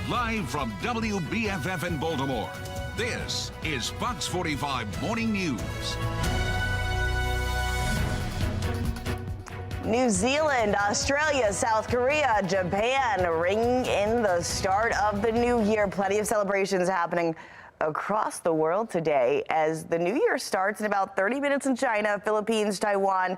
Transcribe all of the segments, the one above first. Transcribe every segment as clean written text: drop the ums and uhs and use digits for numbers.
Live from WBFF in Baltimore, this is Fox 45 Morning News. New Zealand, Australia, South Korea, Japan ringing in the start of the new year. Plenty of celebrations happening across the world today as the new year starts in about 30 minutes in China, Philippines, Taiwan,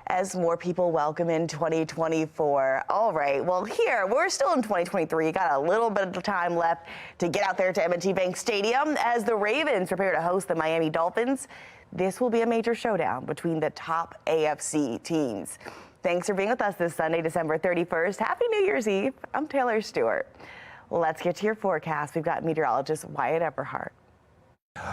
as more people welcome in 2024. All right, well, here, we're still in 2023. Got a little bit of time left to get out there to M&T Bank Stadium as the Ravens prepare to host the Miami Dolphins. This will be a major showdown between the top AFC teams. Thanks for being with us this Sunday, December 31st. Happy New Year's Eve. I'm Taylor Stewart. Well, let's get to your forecast. We've got meteorologist Wyatt Eberhardt.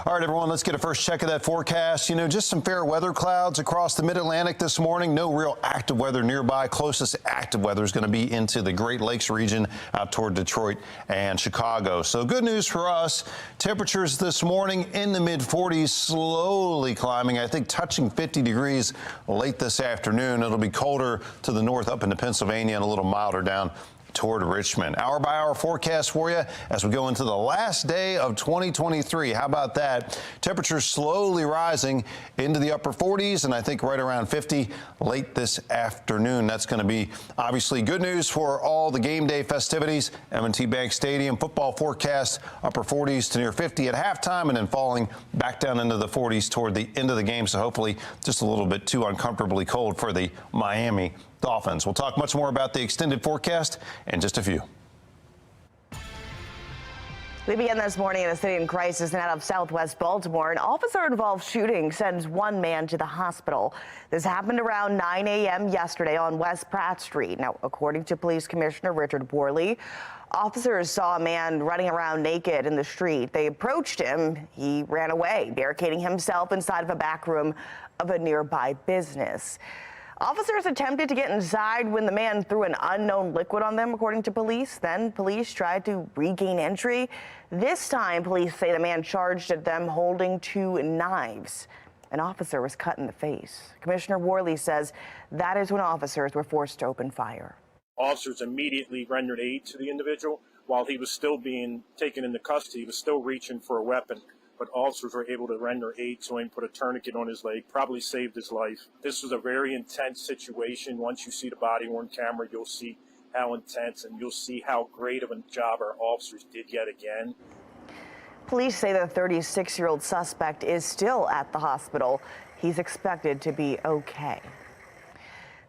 All right, everyone, let's get a first check of that forecast. You know, just some fair weather clouds across the mid-Atlantic this morning. No real active weather nearby. Closest active weather is going to be into the Great Lakes region out toward Detroit and Chicago. So good news for us. Temperatures this morning in the mid-40s, slowly climbing. I think touching 50 degrees late this afternoon. It'll be colder to the north up into Pennsylvania and a little milder down toward Richmond. Hour by hour forecast for you as we go into the last day of 2023. How about that? Temperatures slowly rising into the upper 40s and I think right around 50 late this afternoon. That's going to be obviously good news for all the game day festivities. M&T Bank Stadium football forecast upper 40s to near 50 at halftime and then falling back down into the 40s toward the end of the game. So hopefully just a little bit too uncomfortably cold for the Miami Dolphins. We'll talk much more about the extended forecast in just a few. We begin this morning in a city in crisis and out of southwest Baltimore. An officer-involved shooting sends one man to the hospital. This happened around 9 a.m. yesterday on West Pratt Street. Now, according to Police Commissioner Richard Worley, officers saw a man running around naked in the street. They approached him. He ran away, barricading himself inside of a back room of a nearby business. Officers attempted to get inside when the man threw an unknown liquid on them, according to police. Then police tried to regain entry. This time, police say the man charged at them holding two knives. An officer was cut in the face. Commissioner Worley says that is when officers were forced to open fire. Officers immediately rendered aid to the individual. While he was still being taken into custody, he was still reaching for a weapon. But officers were able to render aid to him, put a tourniquet on his leg, probably saved his life. This was a very intense situation. Once you see the body-worn camera, you'll see how intense and you'll see how great of a job our officers did yet again. Police say the 36-year-old suspect is still at the hospital. He's expected to be okay.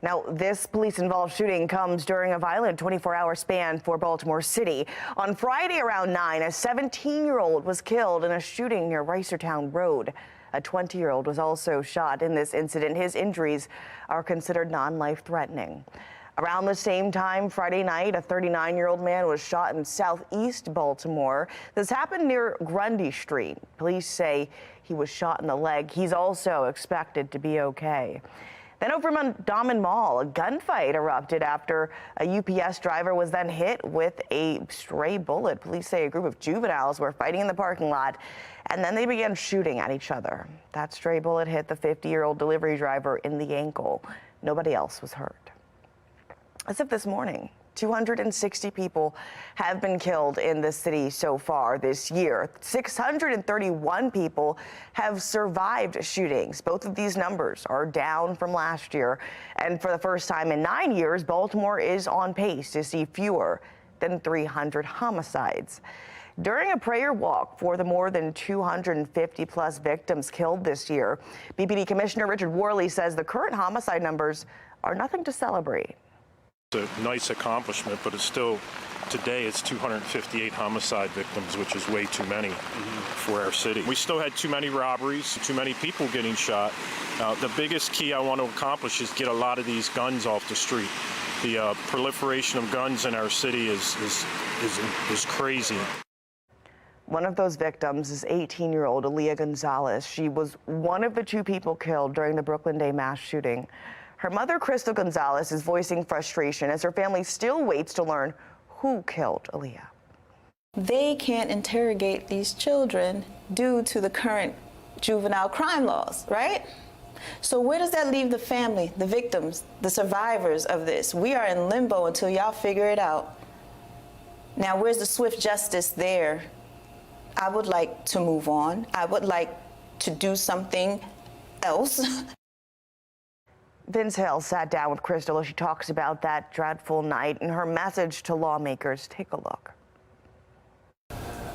Now, this police-involved shooting comes during a violent 24-hour span for Baltimore City. On Friday around 9, a 17-year-old was killed in a shooting near Reisterstown Road. A 20-year-old was also shot in this incident. His injuries are considered non-life-threatening. Around the same time Friday night, a 39-year-old man was shot in southeast Baltimore. This happened near Grundy Street. Police say he was shot in the leg. He's also expected to be okay. Then over Mondawmin Mall, a gunfight erupted after a UPS driver was then hit with a stray bullet. Police say a group of juveniles were fighting in the parking lot, and then they began shooting at each other. That stray bullet hit the 50-year-old delivery driver in the ankle. Nobody else was hurt. As of this morning, 260 people have been killed in the city so far this year. 631 people have survived shootings. Both of these numbers are down from last year. And for the first time in 9 years, Baltimore is on pace to see fewer than 300 homicides. During a prayer walk for the more than 250 plus victims killed this year, BPD Commissioner Richard Worley says the current homicide numbers are nothing to celebrate. It's a nice accomplishment, but it's still, today it's 258 homicide victims, which is way too many for our city. We still had too many robberies, too many people getting shot. The biggest key I want to accomplish is get a lot of these guns off the street. The proliferation of guns in our city is crazy. One of those victims is 18-year-old Aaliyah Gonzalez. She was one of the two people killed during the Brooklyn Day mass shooting. Her mother, Crystal Gonzalez, is voicing frustration as her family still waits to learn who killed Aaliyah. They can't interrogate these children due to the current juvenile crime laws, right? So where does that leave the family, the victims, the survivors of this? We are in limbo until y'all figure it out. Now, where's the swift justice there? I would like to move on. I would like to do something else. Vince Hill sat down with Crystal as she talks about that dreadful night and her message to lawmakers. Take a look.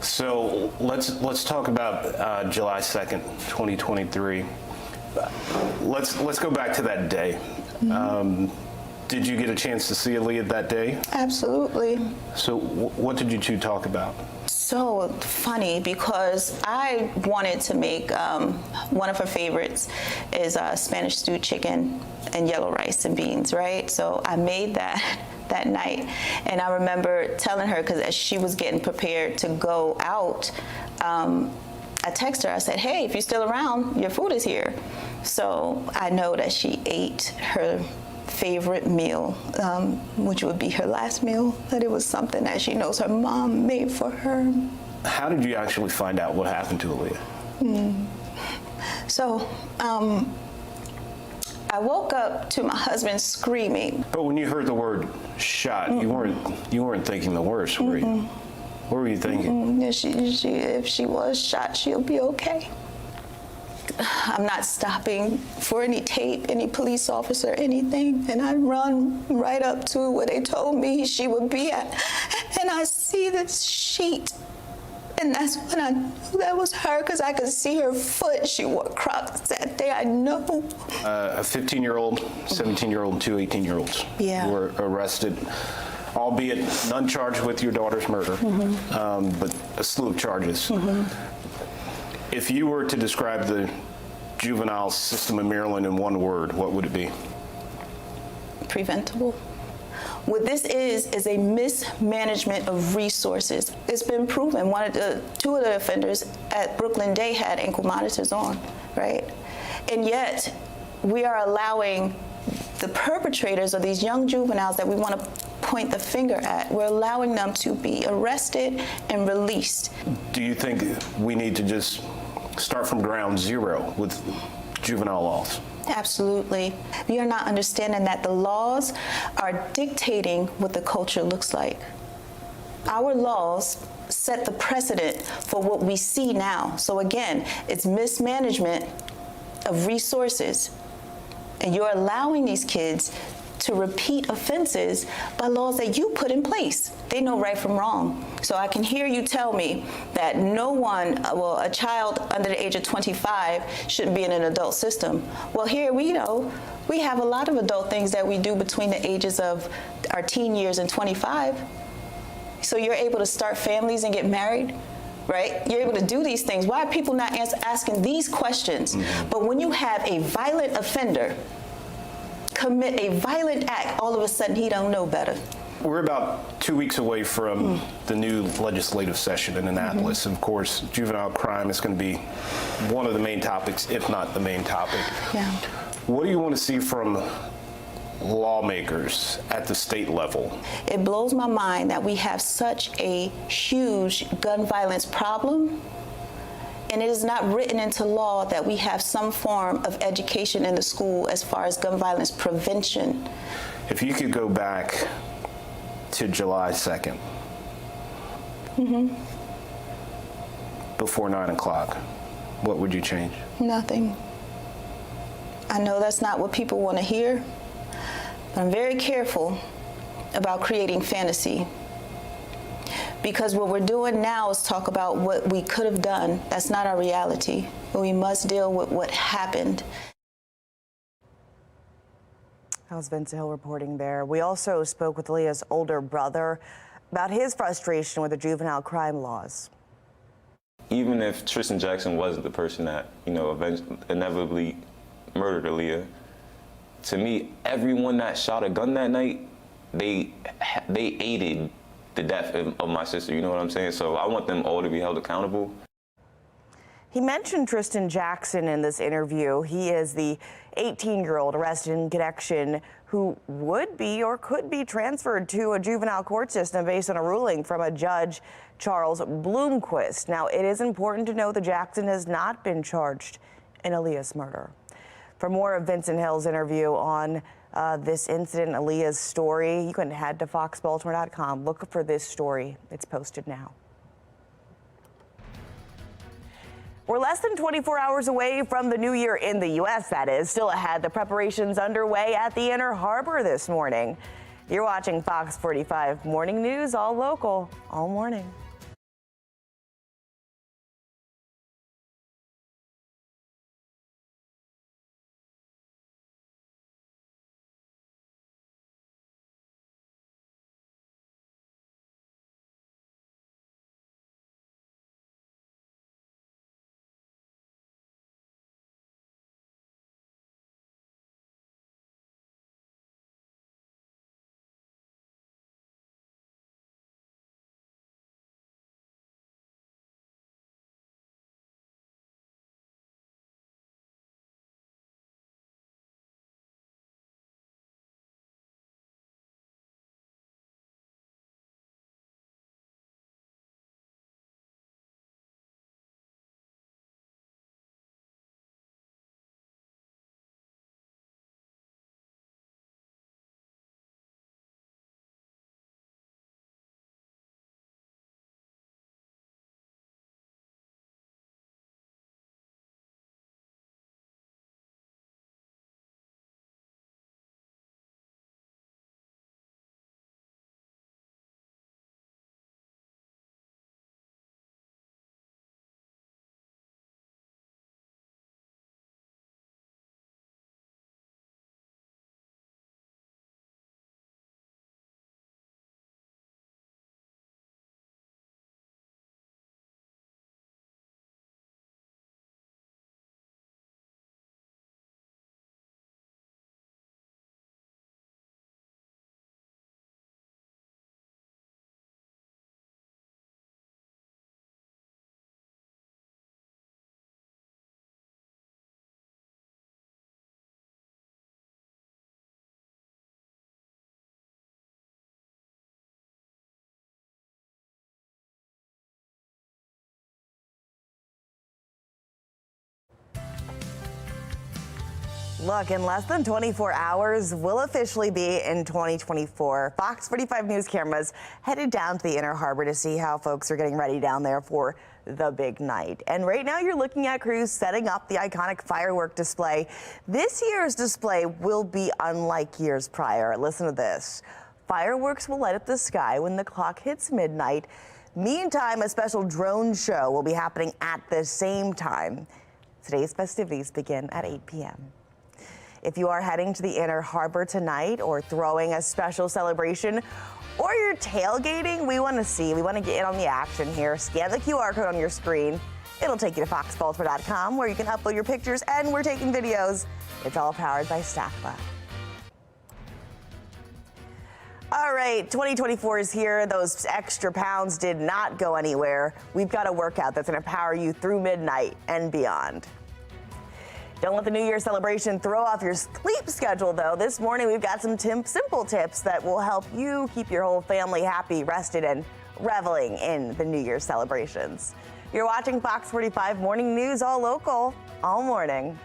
So let's talk about July 2nd, 2023. Let's go back to that day. Did you get a chance to see Aaliyah that day? Absolutely. So what did you two talk about? So funny, because I wanted to make one of her favorites is Spanish stewed chicken and yellow rice and beans, right? So I made that night, and I remember telling her, because as she was getting prepared to go out, I texted her. I said, hey, if you're still around, your food is here. So I know that she ate her favorite meal, which would be her last meal, that it was something that she knows her mom made for her. How did you actually find out what happened to Aaliyah? So I woke up to my husband screaming. But when you heard the word shot, you weren't thinking the worst, were you? What were you thinking? If she was shot, she'll be okay. I'm not stopping for any tape, any police officer, anything. And I run right up to where they told me she would be at. And I see this sheet. And that's when I knew that was her, because I could see her foot. She wore Crocs that day, I know. A 15-year-old, 17-year-old, and two 18-year-olds were arrested, albeit none charged with your daughter's murder, but a slew of charges. If you were to describe the juvenile system in Maryland in one word, what would it be? Preventable. What this is a mismanagement of resources. It's been proven. Two of the offenders at Brooklyn Day had ankle monitors on, right? And yet, we are allowing the perpetrators of these young juveniles that we want to point the finger at, we're allowing them to be arrested and released. Do you think we need to just start from ground zero with juvenile laws? Absolutely. We are not understanding that the laws are dictating what the culture looks like. Our laws set the precedent for what we see now. So again, it's mismanagement of resources. And you're allowing these kids to repeat offenses by laws that you put in place. They know right from wrong. So I can hear you tell me that a child under the age of 25 shouldn't be in an adult system. Well, here we know we have a lot of adult things that we do between the ages of our teen years and 25. So you're able to start families and get married, right? You're able to do these things. Why are people not asking these questions? But when you have a violent offender commit a violent act, all of a sudden he don't know better. We're about 2 weeks away from the new legislative session in Annapolis. Of course, juvenile crime is going to be one of the main topics, if not the main topic. Yeah. What do you want to see from lawmakers at the state level? It blows my mind that we have such a huge gun violence problem, and it is not written into law that we have some form of education in the school as far as gun violence prevention. If you could go back to July 2nd, before 9 o'clock, what would you change? Nothing. I know that's not what people want to hear, but I'm very careful about creating fantasy. Because what we're doing now is talk about what we could have done. That's not our reality. But we must deal with what happened. That was Vince Hill reporting there. We also spoke with Leah's older brother about his frustration with the juvenile crime laws. Even if Tristan Jackson wasn't the person that, inevitably murdered Aaliyah, to me, everyone that shot a gun that night, they aided the death of my sister, you know what I'm saying? So I want them all to be held accountable. He mentioned Tristan Jackson in this interview. He is the 18-year-old arrested in connection who would be or could be transferred to a juvenile court system based on a ruling from a judge, Charles Bloomquist. Now, it is important to know that Jackson has not been charged in Aaliyah's murder. For more of Vincent Hill's interview on this incident, Aaliyah's story. You can head to foxbaltimore.com. Look for this story. It's posted now. We're less than 24 hours away from the new year in the U.S., that is. Still ahead, the preparations underway at the Inner Harbor this morning. You're watching Fox 45 Morning News, all local, all morning. Look, in less than 24 hours, we'll officially be in 2024. Fox 45 News cameras headed down to the Inner Harbor to see how folks are getting ready down there for the big night. And right now you're looking at crews setting up the iconic firework display. This year's display will be unlike years prior. Listen to this. Fireworks will light up the sky when the clock hits midnight. Meantime, a special drone show will be happening at the same time. Today's festivities begin at 8 p.m. If you are heading to the Inner Harbor tonight or throwing a special celebration or you're tailgating, we want to get in on the action here. Scan the QR code on your screen. It'll take you to foxbaltimore.com where you can upload your pictures and we're taking videos. It's all powered by Staff Lab. All right, 2024 is here. Those extra pounds did not go anywhere. We've got a workout that's going to power you through midnight and beyond. Don't let the New Year celebration throw off your sleep schedule, though. This morning, we've got some simple tips that will help you keep your whole family happy, rested, and reveling in the New Year celebrations. You're watching Fox 45 Morning News, all local, all morning.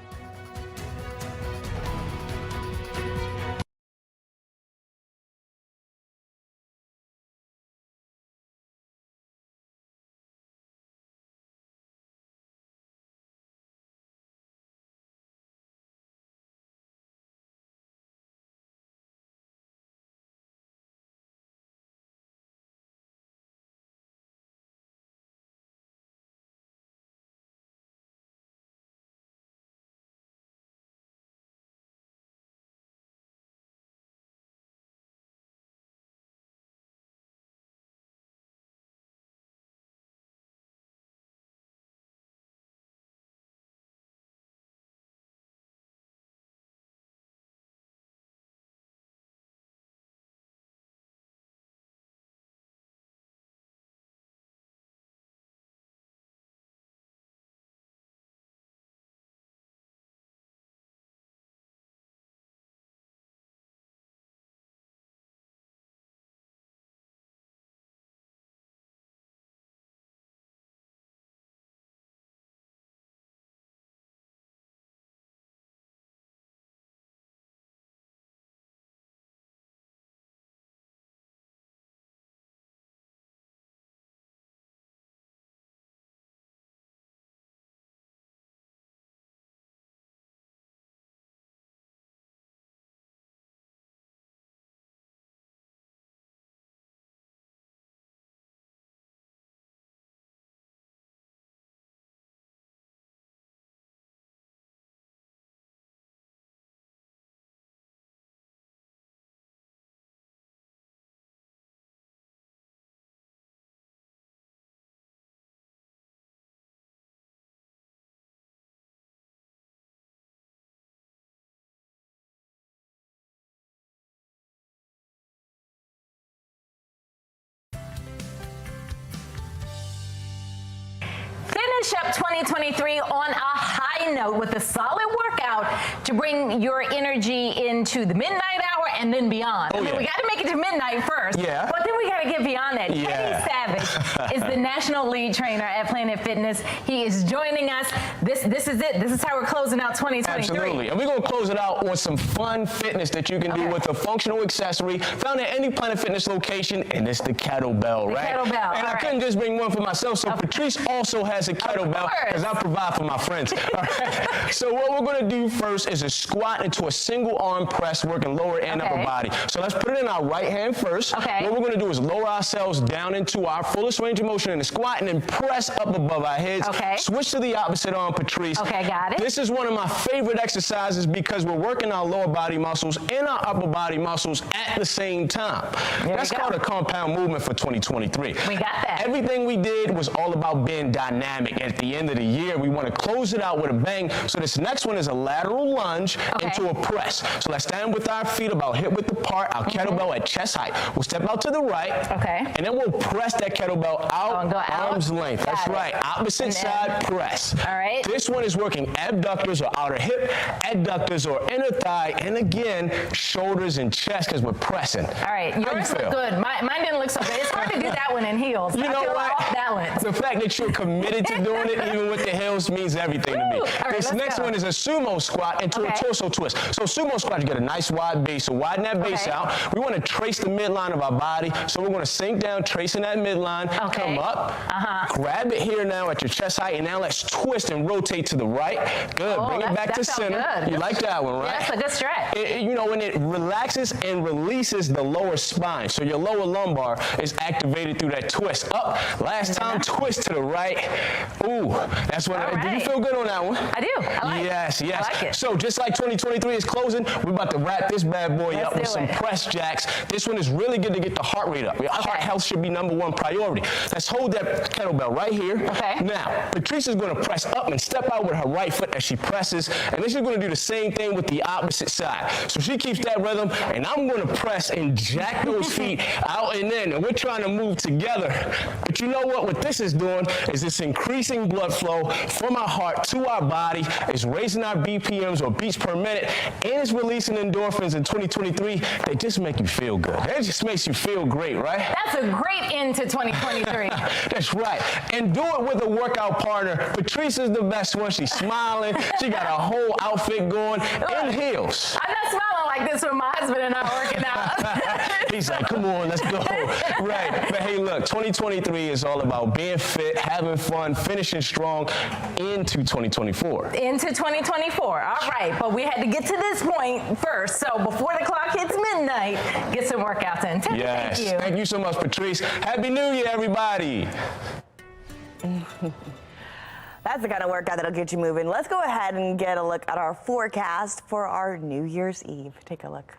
finish up 2023 on a high note with a solid workout to bring your energy into the midnight hour and then beyond. I mean, we got to make it to midnight first, but then we got to get beyond that. Teddy Savage is the national lead trainer at Planet Fitness. He is joining us. This is it. This is how we're closing out 2023. Absolutely. And we're going to close it out on some fun fitness that you can do with a functional accessory found at any Planet Fitness location, and it's the kettlebell, right? Kettlebell. And I couldn't just bring one for myself, so Patrice also has a kettlebell because I provide for my friends. All right. So what we're going to do first is a squat into a single arm press, working lower and upper body. So let's put it in our right hand first. What we're going to do is lower ourselves down into our fullest range of motion in the squat and then press up above our heads. Switch to the opposite arm, Patrice. Got it. This is one of my favorite exercises because we're working our lower body muscles and our upper body muscles at the same time. That's called a compound movement for 2023. We got that. Everything we did was all about being dynamic. At the end of the year, we want to close it out with a bang. So this next one is a lateral lunge into a press. So let's stand with our feet about hip width apart, our kettlebell at chest height. We'll step out to the right, and then we'll press that kettlebell out, arm's length. That's right. Opposite side press. All right. This one is working abductors or outer hip, adductors or inner thigh, and again, shoulders and chest because we're pressing. All right. Yours look good. Mine didn't look so good. It's hard to do that one in heels. You know what? Off balance. The fact that you're committed to doing it, even with the heels, means everything to me. Right, this next one is a sumo squat into a torso twist. So sumo squat, you get a nice wide base. So widen that base out. We want to trace the midline of our body. So we're going to sink down, tracing that midline. Come up. Grab it here now at your chest height. And now let's twist and rotate to the right. Good. Bring it back to center. Good. You like that one, right? That's a good stretch. You know, when it relaxes and releases the lower spine. So your lower lumbar is activated through that twist. Up. Last time, twist to the right. Ooh, that's what did you feel good on that one? I do. I like Yes, yes. I like it. So just like 2023 is closing, we're about to wrap this bad boy up with some press jacks. This one is really good to get the heart rate up. Your heart health should be #1 priority. Let's hold that kettlebell right here. Now, Patrice is going to press up and step out with her right foot as she presses, and then she's going to do the same thing with the opposite side. So she keeps that rhythm, and I'm going to press and jack those feet out and in, and we're trying to move together. But you know what? What this is doing is it's increasing blood flow from our heart to our body. It's raising our BPMs or beats per minute, and it's releasing endorphins in 2023. They just make you feel good. That just makes you feel great, right? That's a great end to 2023. That's right. And do it with a workout partner. Patrice is the best one. She's smiling. She got a whole outfit going in heels. I'm not smiling like this when my husband and I are working out. He's like, come on, let's go. Right. But hey, look, 2023 is all about being fit, having fun, finishing strong into 2024. Into 2024. All right. But we had to get to this point first. So before the clock hits midnight, get some workouts in. Teddy, yes. Thank you. Thank you so much, Patrice. Happy New Year, everybody. That's the kind of workout that'll get you moving. Let's go ahead and get a look at our forecast for our New Year's Eve. Take a look.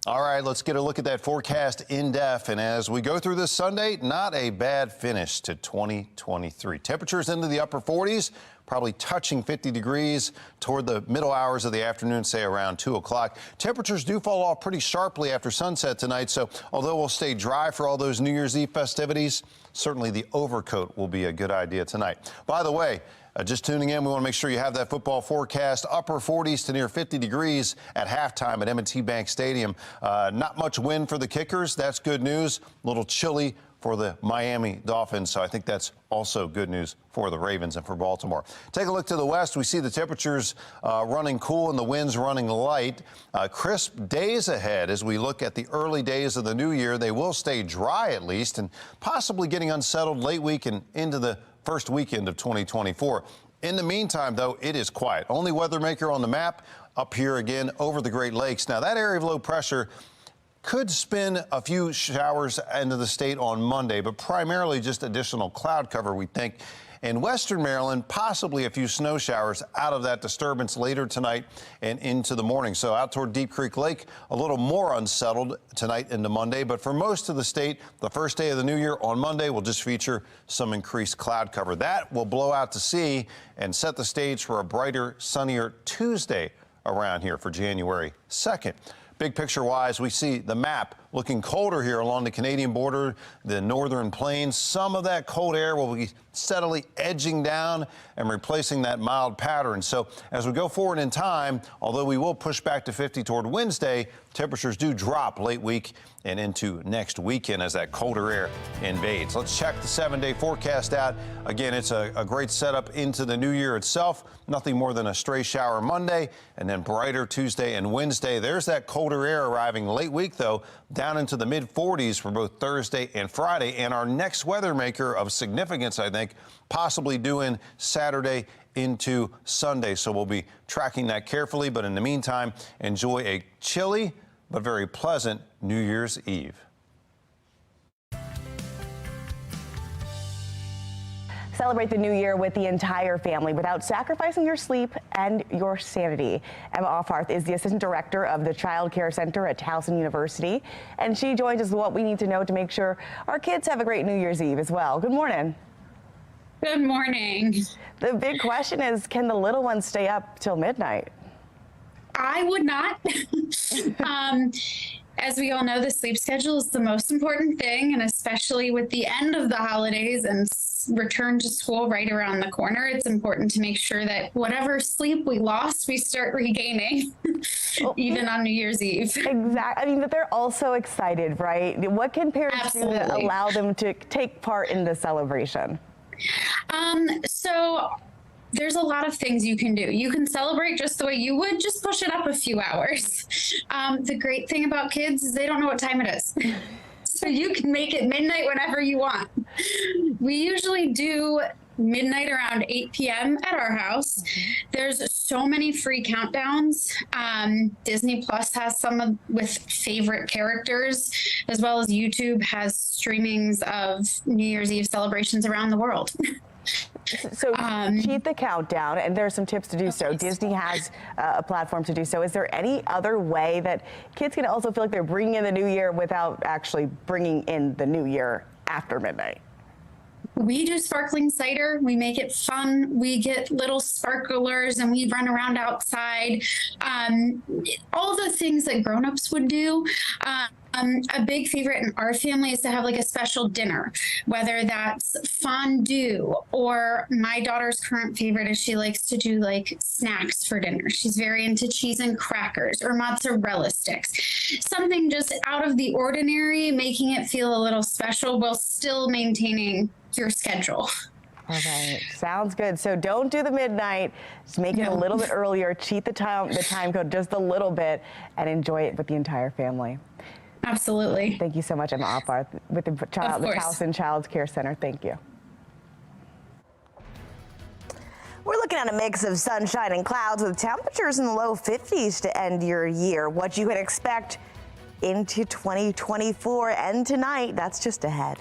All right, let's get a look at that forecast in depth. And as we go through this Sunday, not a bad finish to 2023. Temperatures into the upper 40s, probably touching 50 degrees toward the middle hours of the afternoon, say around 2 o'clock. Temperatures do fall off pretty sharply after sunset tonight, so although we'll stay dry for all those New Year's Eve festivities, certainly the overcoat will be a good idea tonight. By the way, just tuning in, we want to make sure you have that football forecast. Upper 40s to near 50 degrees at halftime at M&T Bank Stadium. Not much wind for the Kickers. That's good news. A little chilly for the Miami Dolphins, so I think that's also good news for the Ravens and for Baltimore. Take a look to the west. We see the temperatures running cool and the winds running light. Crisp days ahead as we look at the early days of the new year. They will stay dry at least and possibly getting unsettled late week and into the first weekend of 2024. In the meantime, though, it is quiet. Only weather maker on the map up here again over the Great Lakes. Now, that area of low pressure could spin a few showers into the state on Monday, but primarily just additional cloud cover, we think. In western Maryland, possibly a few snow showers out of that disturbance later tonight and into the morning. So out toward Deep Creek Lake, a little more unsettled tonight into Monday. But for most of the state, the first day of the new year on Monday will just feature some increased cloud cover. That will blow out to sea and set the stage for a brighter, sunnier Tuesday around here for January 2nd. Big picture wise, we see the map looking colder here along the Canadian border, the northern plains. Some of that cold air will be steadily edging down and replacing that mild pattern. So as we go forward in time, although we will push back to 50 toward Wednesday, temperatures do drop late week and into next weekend as that colder air invades. Let's check the 7-day forecast out. Again, it's a great setup into the new year itself. Nothing more than a stray shower Monday and then brighter Tuesday and Wednesday. There's that colder air arriving late week, though, down into the mid 40s for both Thursday and Friday. And our next weather maker of significance, I think, possibly due in Saturday into Sunday. So we'll be tracking that carefully. But in the meantime, enjoy a chilly but very pleasant New Year's Eve. Celebrate the new year with the entire family without sacrificing your sleep and your sanity. Emma Offarth is the assistant director of the Child Care Center at Towson University, and she joins us with what we need to know to make sure our kids have a great New Year's Eve as well. Good morning. Good morning. The big question is, can the little ones stay up till midnight? I would not. As we all know, the sleep schedule is the most important thing, and especially with the end of the holidays and return to school right around the corner, it's important to make sure that whatever sleep we lost, we start regaining, even on New Year's Eve. Exactly. I mean, but they're also excited, right? What can parents do to allow them to take part in the celebration? So there's a lot of things you can do. You can celebrate just the way you would, just push it up a few hours. The great thing about kids is they don't know what time it is. So you can make it midnight whenever you want. We usually do midnight around 8 p.m. at our house. There's so many free countdowns. Disney Plus has some with favorite characters, as well as YouTube has streamings of New Year's Eve celebrations around the world. So cheat the countdown, and there are some tips to do so. Disney has a platform to do so. Is there any other way that kids can also feel like they're bringing in the new year without actually bringing in the new year after midnight? We do sparkling cider. We make it fun. We get little sparklers and we run around outside. All the things that grown-ups would do. A big favorite in our family is to have like a special dinner, whether that's fondue, or my daughter's current favorite is she likes to do like snacks for dinner. She's very into cheese and crackers or mozzarella sticks. Something just out of the ordinary, making it feel a little special while still maintaining your schedule. All right, sounds good. So don't do the midnight, just make it a little bit earlier, cheat the time code just a little bit, and enjoy it with the entire family. Absolutely. Thank you so much, Emma Offarth, with the Towson Child Care Center. Thank you. We're looking at a mix of sunshine and clouds with temperatures in the low 50s to end your year. What you can expect into 2024 and tonight, that's just ahead.